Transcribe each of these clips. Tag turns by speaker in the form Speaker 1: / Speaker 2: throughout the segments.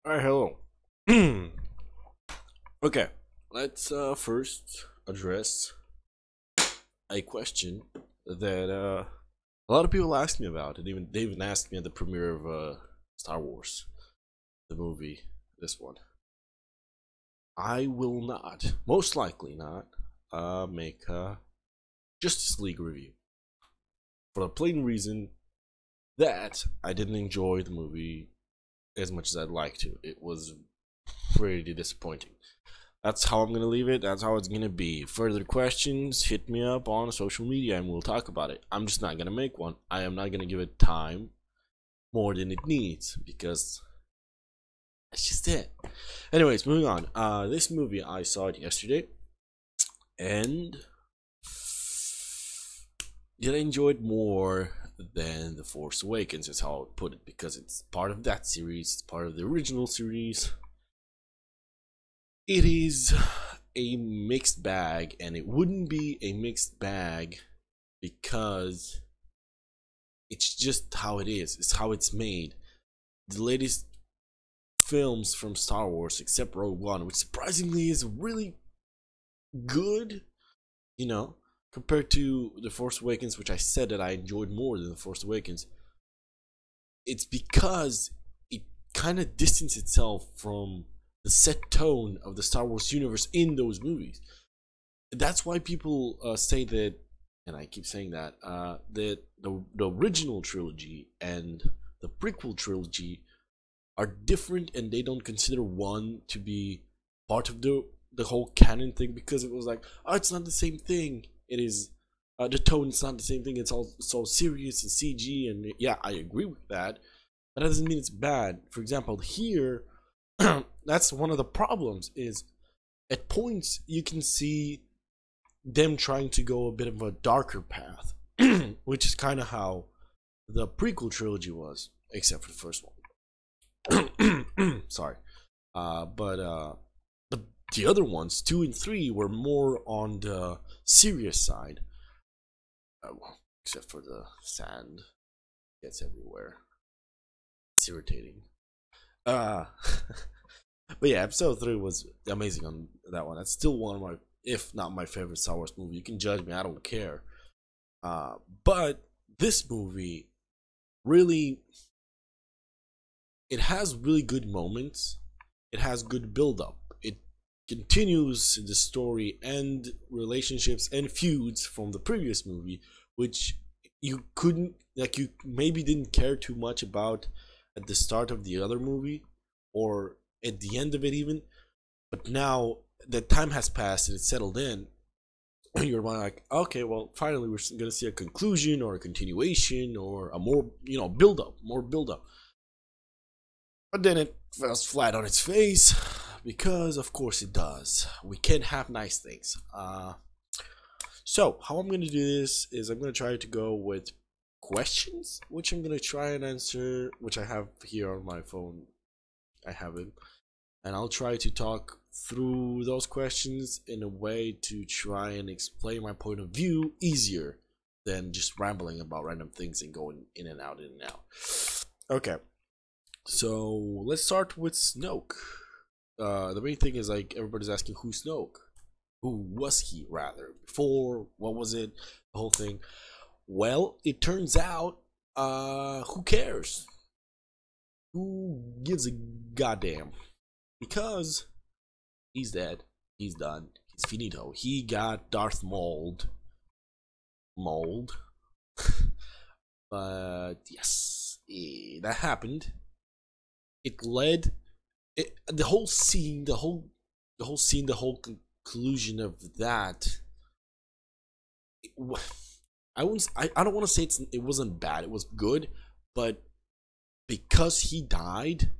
Speaker 1: Alright, hello. Okay, let's first address a question that a lot of people asked me about, and even they even asked me at the premiere of Star Wars, the movie, this one. I will not, most likely not, make a Justice League review for the plain reason that I didn't enjoy the movie as much as I'd like to. It was pretty disappointing. That's how I'm gonna leave it. That's how it's gonna be. Further questions, hit me up on social media and we'll talk about it. I'm just not gonna make one. I am not gonna give it time more than it needs because that's just it. Anyways, moving on. This movie I saw it yesterday, and did I enjoy it more than The Force Awakens? Is how I would put it, because it's part of that series. It's part of the original series. It is a mixed bag, and it wouldn't be a mixed bag because it's just how it is. It's how it's made. The latest films from Star Wars, except Rogue One, which surprisingly is really good, you know, compared to The Force Awakens, which I said that I enjoyed more than The Force Awakens. It's because it kind of distanced itself from the set tone of the Star Wars universe in those movies. That's why people say that, and I keep saying that, that the original trilogy and the prequel trilogy are different, and they don't consider one to be part of the whole canon thing, because it was like, oh, it's not the same thing. It is the tone is not the same thing. It's all so serious and CG, and yeah, I agree with that, but that doesn't mean it's bad. For example, here, that's one of the problems. Is at points you can see them trying to go a bit of a darker path, which is kind of how the prequel trilogy was, except for the first one. Sorry, but the the other ones, 2 and 3, were more on the serious side. Well, except for the sand gets everywhere. It's irritating. Uh, but yeah, episode 3 was amazing on that one. That's still one of my, if not my favorite Star Wars movie. You can judge me, I don't care. But this movie really, it has really good moments. It has good build up. It continues the story and relationships and feuds from the previous movie, which you couldn't, like, you maybe didn't care too much about at the start of the other movie or at the end of it even. But now that time has passed and it's settled in, you're like, okay, well, finally we're gonna see a conclusion or a continuation or a more, build up, more build up. But then it falls flat on its face, because of course it does. We can't have nice things. So how I'm gonna do this is I'm gonna try to go with questions, which I'm gonna try and answer, which I have here on my phone. I have it, and I'll try to talk through those questions in a way to try and explain my point of view easier than just rambling about random things and going in and out, in and out. Okay, so let's start with Snoke. The main thing is, like, everybody's asking, who's Snoke? Who was he, rather? Before, what was it? The whole thing. Well, it turns out, who cares? Who gives a goddamn? Because he's dead. He's done. He's finito. He got Darth Mold. But yes, that happened. It led the whole scene, the whole conclusion of that. It, I wouldn't. I don't want to say it wasn't bad. It was good, but because he died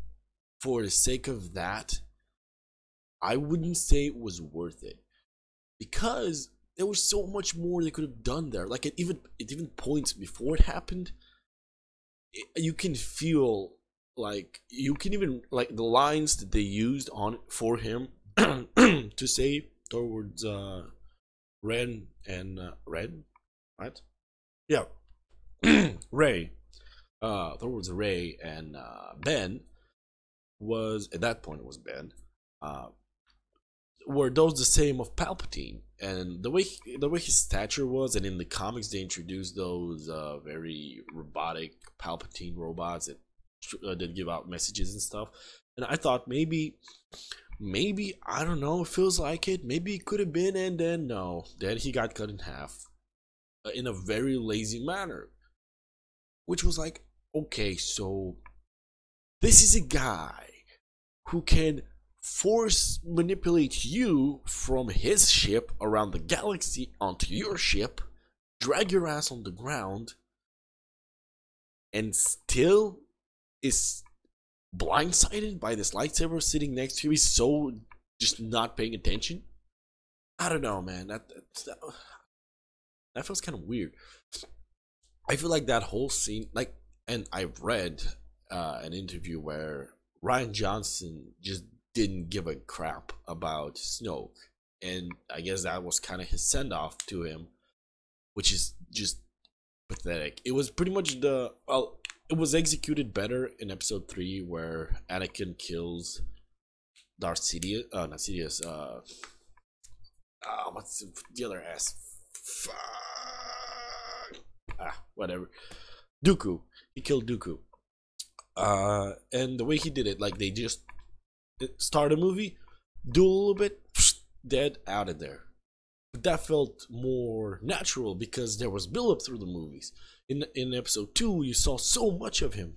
Speaker 1: for the sake of that, I wouldn't say it was worth it, because there was so much more they could have done there. Like, it even points before it happened. You can feel, like, you can even, like, the lines that they used on for him to say towards Ren and Ren, right? Yeah, Ray. Towards Ray and Ben. was at that point it was banned. Uh, were those the same of Palpatine, and the way his stature was, and in the comics they introduced those very robotic Palpatine robots that give out messages and stuff. And I thought maybe I don't know, it feels like it. Maybe it could have been, and then no, then he got cut in half in a very lazy manner, which was like, okay, so this is a guy who can force manipulate you from his ship around the galaxy onto your ship, drag your ass on the ground, and still is blindsided by this lightsaber sitting next to you. He's so just not paying attention. I don't know, man. That feels kind of weird. I feel like that whole scene, like, and I've read an interview where Ryan Johnson just didn't give a crap about Snoke, and I guess that was kind of his send off to him, which is just pathetic. It was pretty much it was executed better in episode 3 where Anakin kills Darth Sidious, not Sidious, what's the other ass? Fuck. Whatever. Dooku. He killed Dooku. And the way he did it, like they just start a movie, do a little bit, dead, out of there. But that felt more natural because there was build up through the movies. In episode 2, you saw so much of him,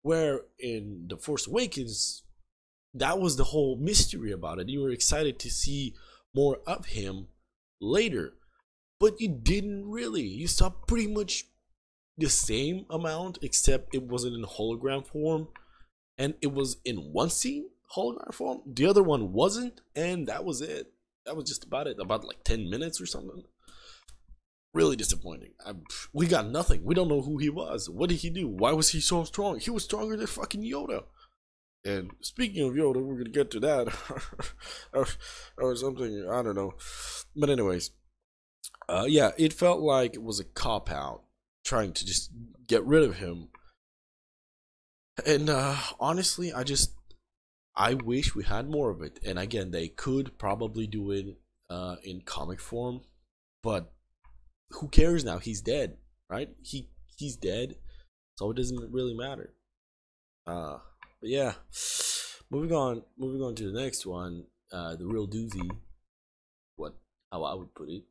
Speaker 1: where in The Force Awakens, that was the whole mystery about it. You were excited to see more of him later, but you didn't really. You saw pretty much the same amount, except it wasn't in hologram form, and it was in one scene hologram form. The other one wasn't, and that was it. That was just about it. About like 10 minutes or something. Really disappointing. We got nothing. We don't know who he was. What did he do? Why was he so strong? He was stronger than fucking Yoda. And speaking of Yoda, we're gonna get to that or something. I don't know. But anyways, yeah, it felt like it was a cop out trying to just get rid of him. And honestly, I wish we had more of it. And again, they could probably do it in comic form, but who cares now? He's dead, right? He's dead, so it doesn't really matter. But yeah, moving on to the next one. The real doozy, what how I would put it,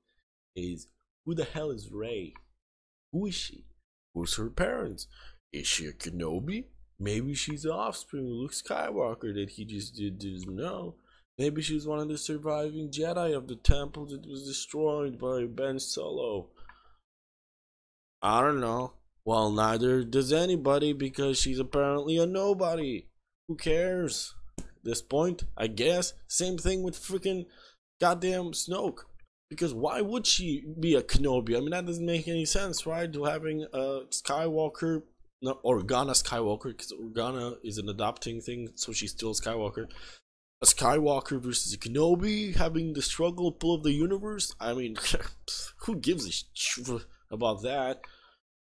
Speaker 1: is who the hell is Rey? Who is she? Who's her parents? Is she a Kenobi? Maybe she's the offspring of Luke Skywalker that he just didn't know. Maybe she's one of the surviving Jedi of the temple that was destroyed by Ben Solo. I don't know. Well, neither does anybody because she's apparently a nobody. Who cares? At this point, I guess. Same thing with freaking goddamn Snoke. Because why would she be a Kenobi? I mean, that doesn't make any sense, right? To having a Skywalker, no, Organa Skywalker, because Organa is an adopting thing, so she's still a Skywalker. A Skywalker versus a Kenobi having the struggle pull of the universe. I mean, who gives a shit about that?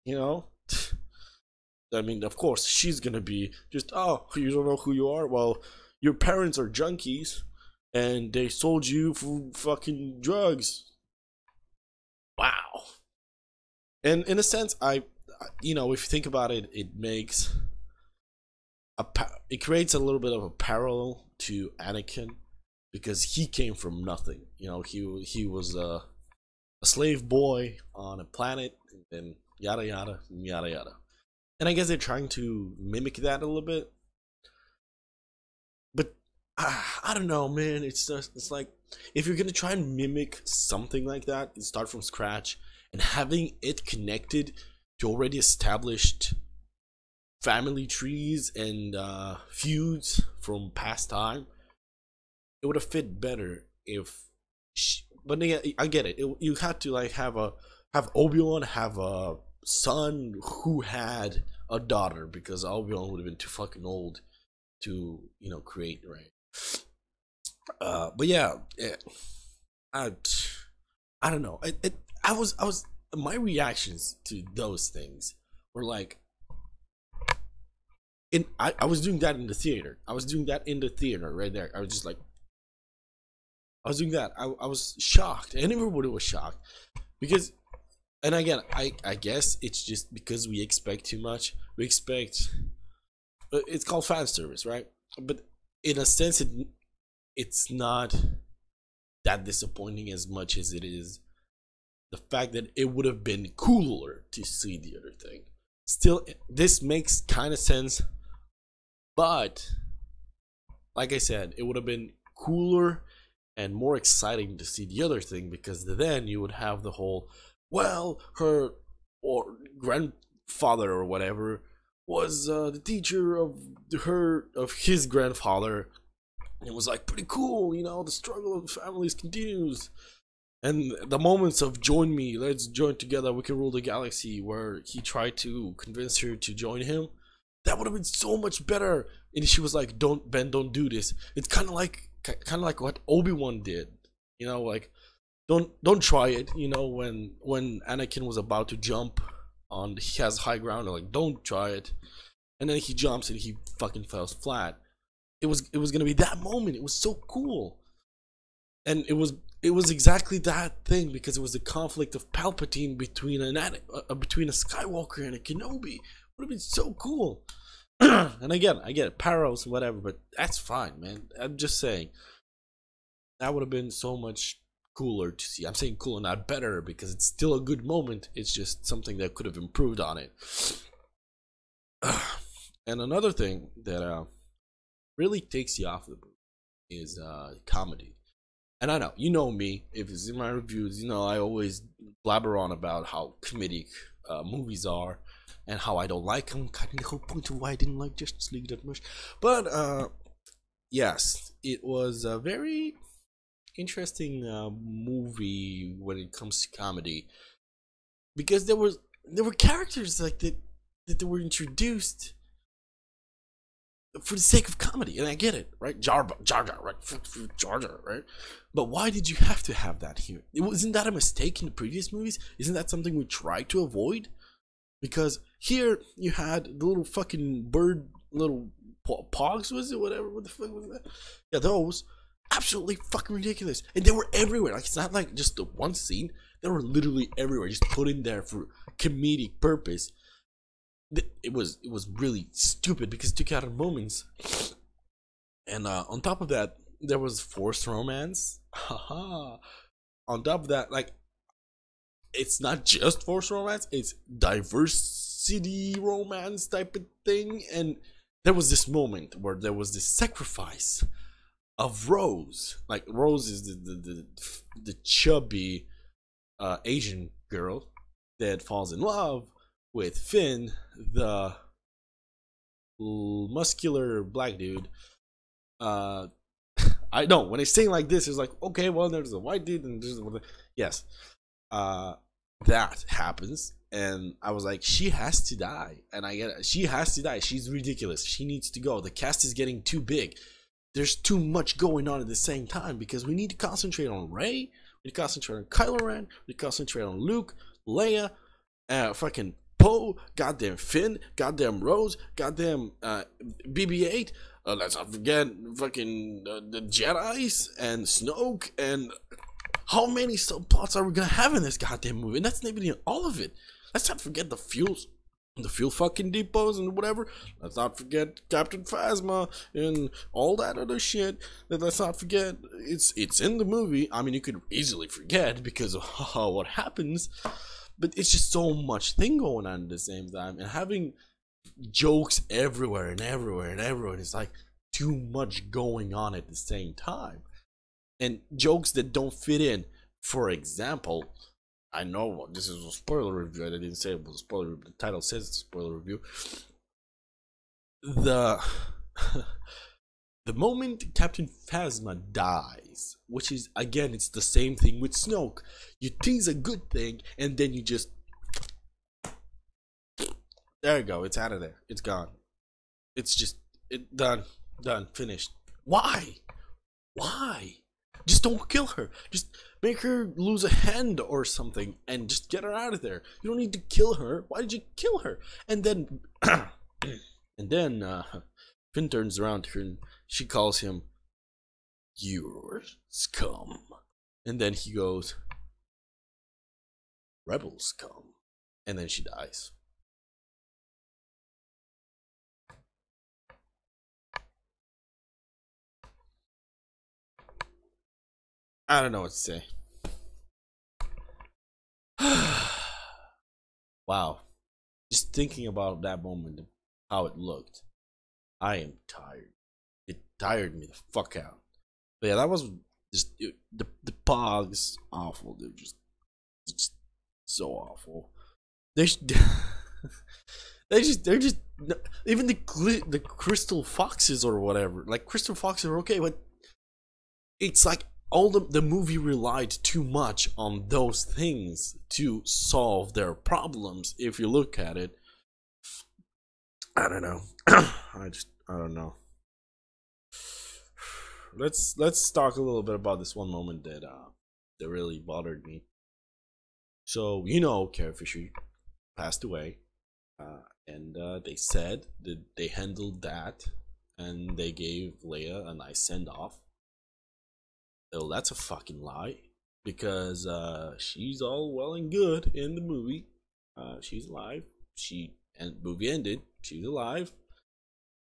Speaker 1: You know? I mean, of course, she's gonna be just, oh, you don't know who you are? Well, your parents are junkies and they sold you for fucking drugs. Wow. And in a sense, you know, if you think about it, it makes it creates a little bit of a parallel to Anakin because he came from nothing. You know, he was a slave boy on a planet, and then yada yada yada yada. And I guess they're trying to mimic that a little bit, but I don't know, man. It's like if you're gonna try and mimic something like that and start from scratch and having it connected to already established family trees and feuds from past time, it would have fit better if but yeah, I get it. You had to like have Obi-Wan have a son who had a daughter because Obi-Wan would have been too fucking old to, you know, create, right? But yeah, I I don't know. I was my reactions to those things were like, I was doing that in the theater. I was doing that in the theater right there. I was just like, I was doing that. I was shocked, and everybody was shocked because, and again, I guess it's just because we expect too much. We expect, it's called fan service, right? But in a sense, it's not that disappointing as much as it is the fact that it would have been cooler to see the other thing. Still, this makes kind of sense, but like I said, it would have been cooler and more exciting to see the other thing, because then you would have the whole, well, her or grandfather or whatever was the teacher of his grandfather. It was like pretty cool, you know, the struggle of families continues. And the moments of join me, let's join together, we can rule the galaxy, where he tried to convince her to join him, that would have been so much better. And she was like, "Don't, Ben, don't do this." It's kind of like what Obi-Wan did, you know, like don't try it. You know, when Anakin was about to jump on, he has high ground, like don't try it, and then he jumps and he fucking falls flat. It was gonna be that moment. It was so cool, and it was exactly that thing, because it was the conflict of Palpatine between between a Skywalker and a Kenobi. It would have been so cool. And again, I get it, Paros and whatever, but that's fine, man. I'm just saying that would have been so much cooler to see. I'm saying cooler, not better, because it's still a good moment. It's just something that could have improved on it. And another thing that really takes you off the movie is comedy. And I know, you know me, if it's in my reviews, you know I always blabber on about how comedic movies are and how I don't like them, kind of the whole point of why I didn't like Justice League that much. But yes, it was a very interesting movie when it comes to comedy, because there were characters like that were introduced for the sake of comedy, and I get it, right? Jar Jar, right? Jar Jar, right? But why did you have to have that here? Isn't that a mistake in the previous movies? Isn't that something we tried to avoid? Because here you had the little fucking bird, little pogs, was it? Whatever, what the fuck was that? Yeah, those absolutely fucking ridiculous, and they were everywhere. Like, it's not like just the one scene; they were literally everywhere, just put in there for comedic purpose. It was really stupid because it took out of moments, and on top of that, there was forced romance. Haha. On top of that, like, it's not just forced romance; it's diversity romance type of thing. And there was this moment where there was this sacrifice of Rose. Like, Rose is the chubby Asian girl that falls in love with Finn, the muscular black dude. I know, when it's saying like this, it's like, okay, well, there's a white dude and there's yes, that happens, and I was like, she has to die, and I get it. She has to die. She's ridiculous. She needs to go. The cast is getting too big. There's too much going on at the same time, because we need to concentrate on Rey, we need to concentrate on Kylo Ren, we need to concentrate on Luke, Leia, fucking Poe, goddamn Finn, goddamn Rose, goddamn BB-8. Let's not forget fucking the Jedi's and Snoke, and how many subplots are we gonna have in this goddamn movie? And that's not even all of it. Let's not forget the fuel fucking depots and whatever. Let's not forget Captain Phasma and all that other shit. Let's not forget, it's in the movie. I mean, you could easily forget because of what happens, but it's just so much thing going on at the same time, and having jokes everywhere and everywhere and everywhere. It's like too much going on at the same time, and jokes that don't fit in. For example, I know this is a spoiler review. I didn't say it was a spoiler review. The title says it's a spoiler review. The moment Captain Phasma dies, which is, again, it's the same thing with Snoke. You tease a good thing, and then you just, there you go. It's out of there. It's gone. It's just done, finished. Why? Just don't kill her. Just make her lose a hand or something and just get her out of there. You don't need to kill her. Why did you kill her? And then And then Finn turns around to her and she calls him, "You're scum." And then he goes, "Rebel scum." And then she dies. I don't know what to say. Wow. Just thinking about that moment, how it looked, I am tired. It tired me the fuck out. But yeah, that was just the pogs awful. They're just so awful. They they're just even the crystal foxes or whatever. Like crystal foxes are okay, but it's like all the movie relied too much on those things to solve their problems. If you look at it, I don't know. I don't know. Let's talk a little bit about this one moment that really bothered me. So Carrie Fisher passed away, and they said that they handled that, and they gave Leia a nice send off. Oh, that's a fucking lie, because she's all well and good in the movie. She's alive. Movie ended. She's alive.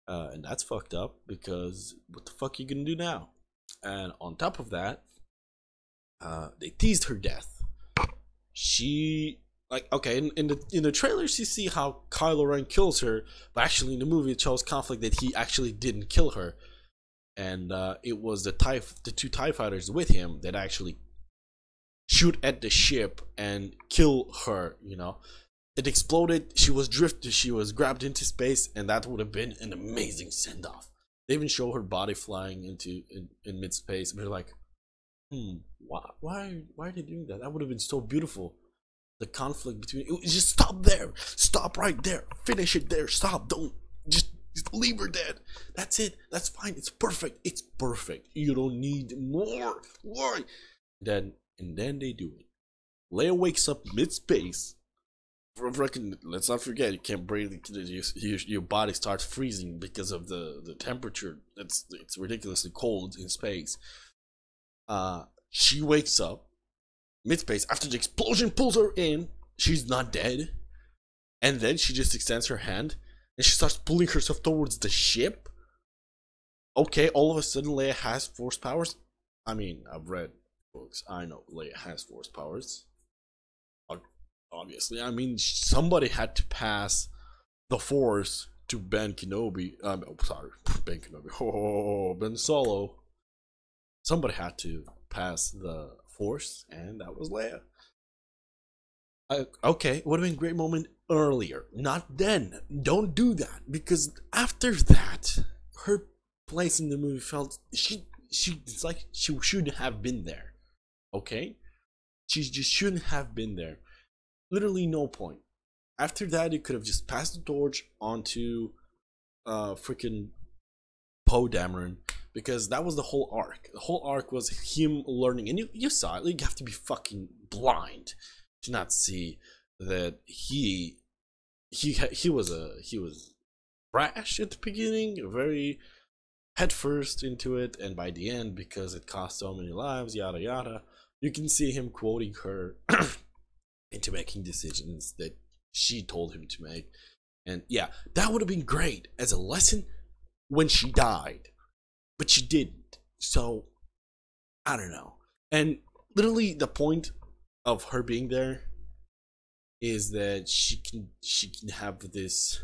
Speaker 1: And that's fucked up, because what the fuck are you gonna do now? And on top of that, they teased her death. She, like, okay, in the trailers you see how Kylo Ren kills her, but actually in the movie it shows conflict that he actually didn't kill her, and it was the two TIE fighters with him that actually shoot at the ship and kill her. It exploded, she was drifted, she was grabbed into space, and that would have been an amazing send-off. They even show her body flying in mid-space, and they're like, why are they doing that? That would have been so beautiful. The conflict between it, just stop there, stop right there, finish it there, stop, don't just leave her dead. That's it, that's fine, it's perfect, you don't need more. Why? And then they do it. Leia wakes up mid-space. Let's not forget, you can't breathe. Your body starts freezing because of the temperature. It's ridiculously cold in space. She wakes up mid-space after the explosion pulls her in. She's not dead, and then she just extends her hand and she starts pulling herself towards the ship. Okay, all of a sudden Leia has force powers. I mean, I've read books. I know Leia has force powers. Obviously, I mean, somebody had to pass the Force to Ben Kenobi. Sorry, Ben Kenobi. Oh, Ben Solo. Somebody had to pass the Force, and that was Leia. Okay, it would have been a great moment earlier, not then. Don't do that, because after that, her place in the movie felt it's like she shouldn't have been there. Okay, she just shouldn't have been there. Literally no point. After that, you could have just passed the torch onto freaking Poe Dameron, because that was the whole arc. The whole arc was him learning, and you saw it. You have to be fucking blind to not see that he was brash at the beginning, very headfirst into it, and by the end, because it cost so many lives, yada yada, you can see him quoting her into making decisions that she told him to make. And yeah, that would have been great as a lesson when she died, but she didn't. So I don't know. And literally the point of her being there is that she can have this,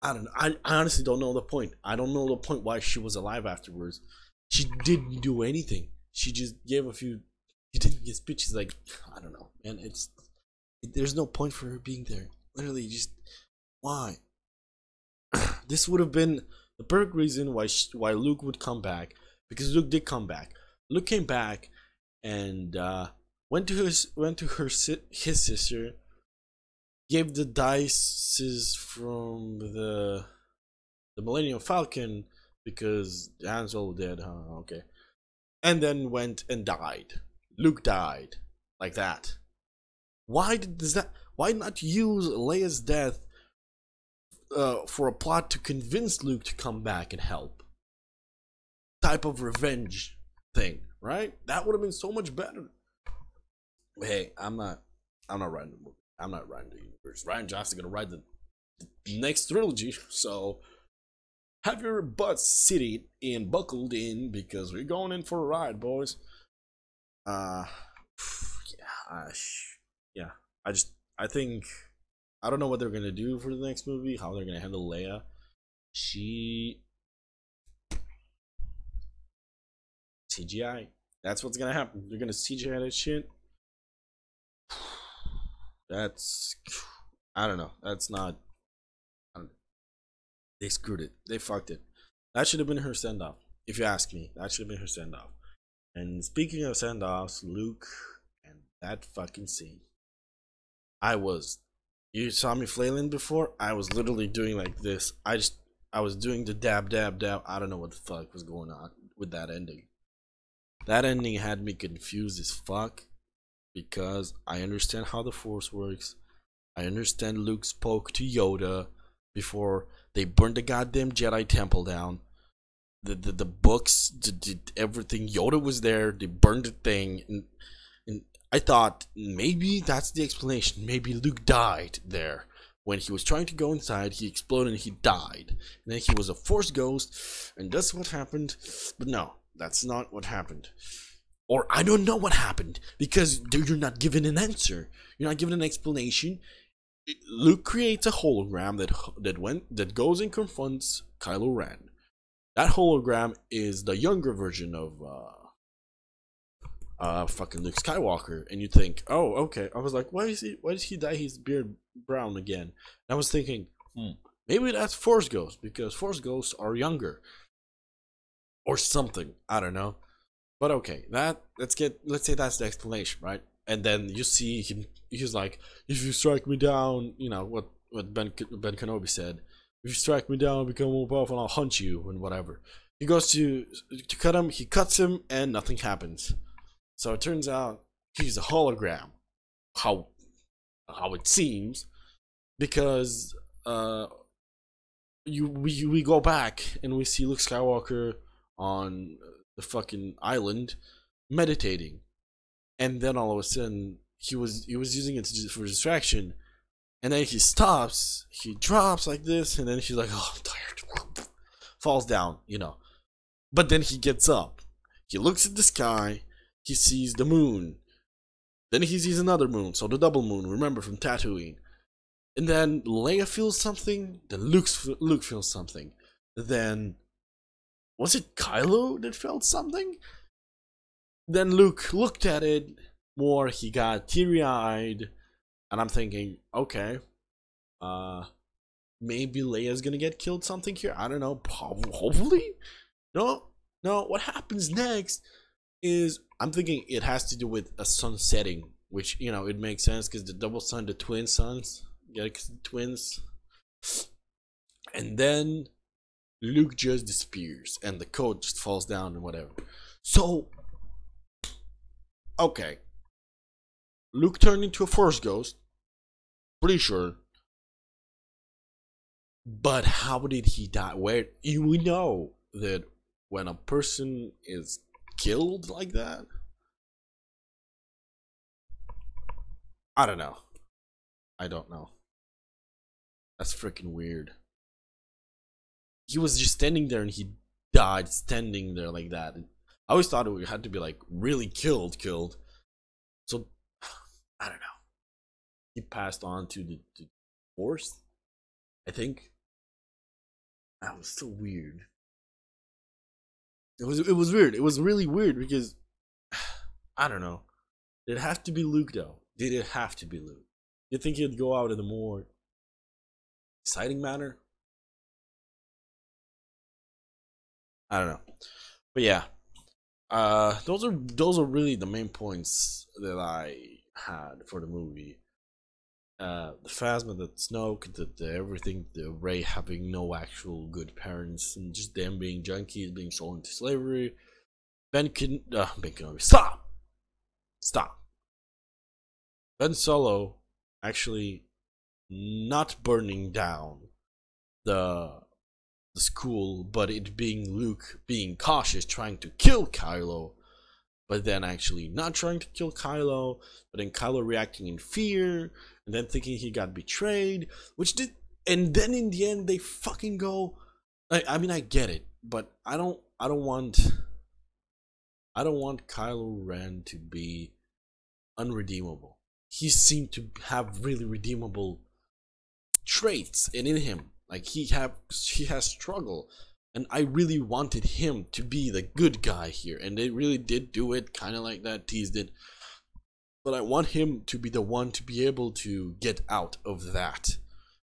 Speaker 1: I don't know. I honestly don't know the point. I don't know the point why she was alive afterwards. She didn't do anything. She just gave a few, she didn't get speeches. Like, I don't know, man. There's no point for her being there. Literally, just why? This would have been the perfect reason why Luke would come back, because Luke did come back. Luke came back and went to his sister, gave the dices from the Millennium Falcon, because Han Solo dead, huh? Okay, and then went and died. Luke died like that. Why not use Leia's death for a plot to convince Luke to come back and help. Type of revenge thing, right? That would have been so much better. But hey, I'm not writing the movie. I'm not writing the universe. Ryan Johnson gonna write the next trilogy. So have your butts seated and buckled in because we're going in for a ride, boys. Uh, yeah. I think I don't know what they're gonna do for the next movie. How they're gonna handle Leia. She CGI. That's what's gonna happen. They're gonna CGI that shit. That's I don't know. That's not. I don't know. They screwed it. They fucked it. That should have been her send off. If you ask me, that should have been her send off. And speaking of send offs, Luke and that fucking scene. You saw me flailing before? I was literally doing like this. I was doing the dab, dab, dab. I don't know what the fuck was going on with that ending. That ending had me confused as fuck because I understand how the Force works. I understand Luke spoke to Yoda before they burned the goddamn Jedi temple down. The books, everything. Yoda was there. They burned the thing, and I thought maybe that's the explanation. Maybe Luke died there when he was trying to go inside. He exploded and he died, and then he was a Force ghost, and that's what happened. But no, that's not what happened. Or I don't know what happened because you're not given an answer. You're not given an explanation. Luke creates a hologram that goes and confronts Kylo Ren. That hologram is the younger version of fucking Luke Skywalker, and you think, oh, okay. I was like, why does he dye his beard brown again? And I was thinking, maybe that's Force Ghosts because Force Ghosts are younger, or something. I don't know. But okay, let's say that's the explanation, right? And then you see him. He's like, if you strike me down, you know what Ben Kenobi said. If you strike me down, become more powerful, I'll hunt you and whatever. He goes to cut him. He cuts him, and nothing happens. So it turns out he's a hologram. How it seems, because we go back and we see Luke Skywalker on the fucking island meditating, and then all of a sudden he was using it for distraction, and then he stops, he drops like this, and then he's like, oh, I'm tired, falls down, but then he gets up, he looks at the sky, he sees the moon, then he sees another moon, so the double moon, remember, from Tatooine. And then Leia feels something, then Luke feels something, then was it Kylo that felt something? Then Luke looked at it more, he got teary-eyed, and I'm thinking, okay, maybe Leia's gonna get killed something here. I don't know, hopefully? No, what happens next is, I'm thinking it has to do with a sun setting, which, it makes sense, because the double sun, the twin suns, twins. And then Luke just disappears, and the code just falls down and whatever. So, okay, Luke turned into a Force ghost, pretty sure. But how did he die? Where we know that when a person is killed like that, I don't know. I don't know. That's freaking weird. He was just standing there and he died standing there like that. I always thought it had to be like really killed. So I don't know. He passed on to the Force, I think. That was so weird. It was weird. It was really weird because I don't know. Did it have to be Luke though? Did it have to be Luke? You think he'd go out in a more exciting manner? I don't know. But yeah. Those are really the main points that I had for the movie. The Phasma, the Snoke, the everything, the Rey having no actual good parents, and just them being junkies, being sold into slavery. Ben Kenobi, stop. Ben Solo actually not burning down the the school, but it being Luke being cautious, trying to kill Kylo, but then actually not trying to kill Kylo, but then Kylo reacting in fear, and then thinking he got betrayed, which did, and then in the end they fucking go. I mean, I get it, but I don't want Kylo Ren to be unredeemable. He seemed to have really redeemable traits in him. Like he has struggle, and I really wanted him to be the good guy here, and they really did do it, kind of like that, teased it. But I want him to be the one to be able to get out of that,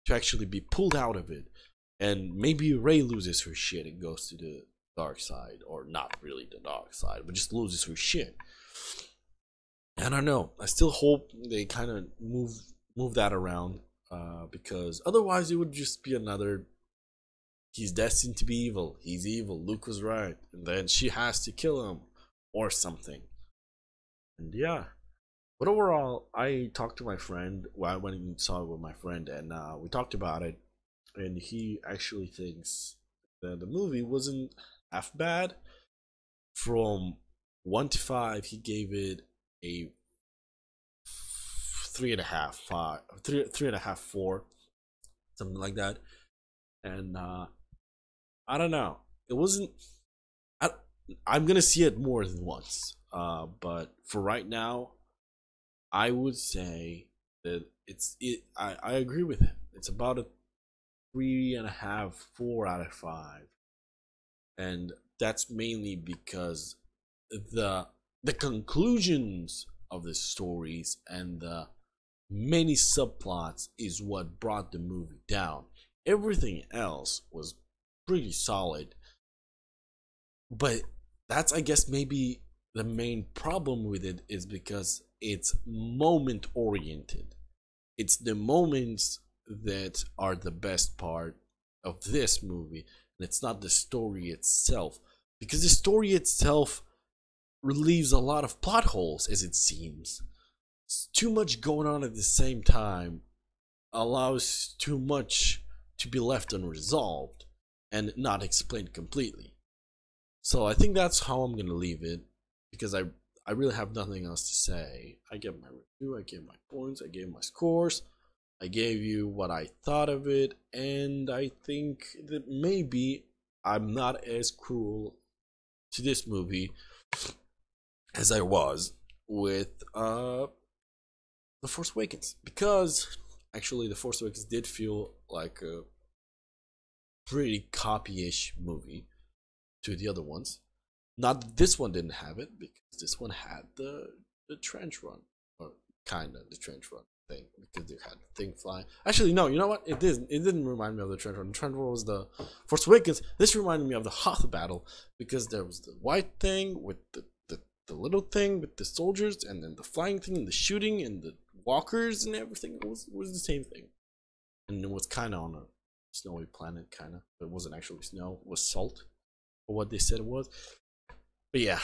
Speaker 1: to actually be pulled out of it, and maybe Rey loses her shit and goes to the dark side, or not really the dark side, but just loses her shit. And I don't know. I still hope they kind of move that around, because otherwise it would just be another. He's destined to be evil. He's evil. Luke was right, and then she has to kill him, or something. And yeah. But overall, I talked to my friend. Well, I went and saw it with my friend, and we talked about it. And he actually thinks that the movie wasn't half bad. From 1 to 5, he gave it a 3.5, 5, 3.5, 4, something like that. And I don't know. It wasn't. I, I'm gonna see it more than once. But for right now, I would say that I agree with him. It's about a 3.5, 4 out of 5, and that's mainly because the the conclusions of the stories and the many subplots is what brought the movie down. Everything else was pretty solid, but that's, I guess, maybe the main problem with it is because it's moment oriented. It's the moments that are the best part of this movie, and it's not the story itself, because the story itself relieves a lot of plot holes, as it seems. It's too much going on at the same time allows too much to be left unresolved and not explained completely. So I think that's how I'm gonna leave it, because I really have nothing else to say. I gave my review, I gave my points, I gave my scores, I gave you what I thought of it, and I think that maybe I'm not as cruel to this movie as I was with The Force Awakens, because actually The Force Awakens did feel like a pretty copy-ish movie to the other ones. Not that this one didn't have it, because this one had the trench run, or kind of the trench run thing, because they had the thing flying. Actually, no, you know what? It didn't. It didn't remind me of the trench run. The trench run was the Force Awakens. This reminded me of the Hoth battle, because there was the white thing with the little thing with the soldiers, and then the flying thing and the shooting and the walkers and everything. It was the same thing, and it was kind of on a snowy planet, kind of. It wasn't actually snow. It was salt, or what they said it was. But yeah,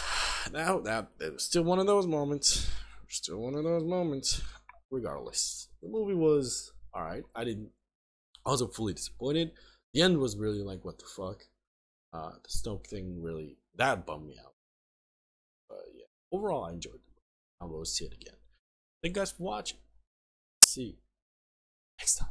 Speaker 1: now that it was still one of those moments. Still one of those moments. Regardless, the movie was alright. I wasn't fully disappointed. The end was really like, what the fuck? The Snoke thing really, that bummed me out. But yeah, overall, I enjoyed it. I will see it again. Thank you guys for watching. See you next time.